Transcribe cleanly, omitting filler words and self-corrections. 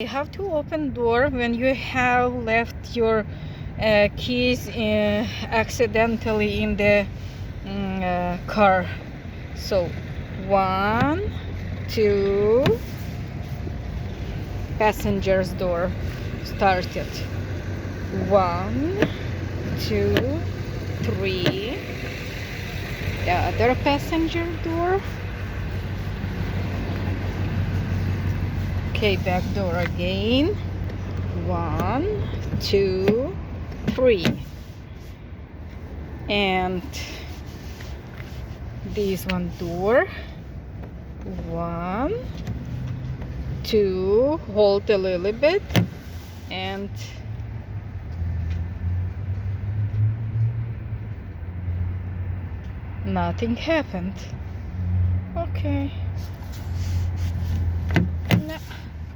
You have to open door when you have left your keys accidentally in the car. So 1, 2, passenger's door started. 1, 2, 3. The other passenger door. Okay, back door again. 1, 2, 3. And this one door. 1, 2. Hold a little bit. And nothing happened. Okay.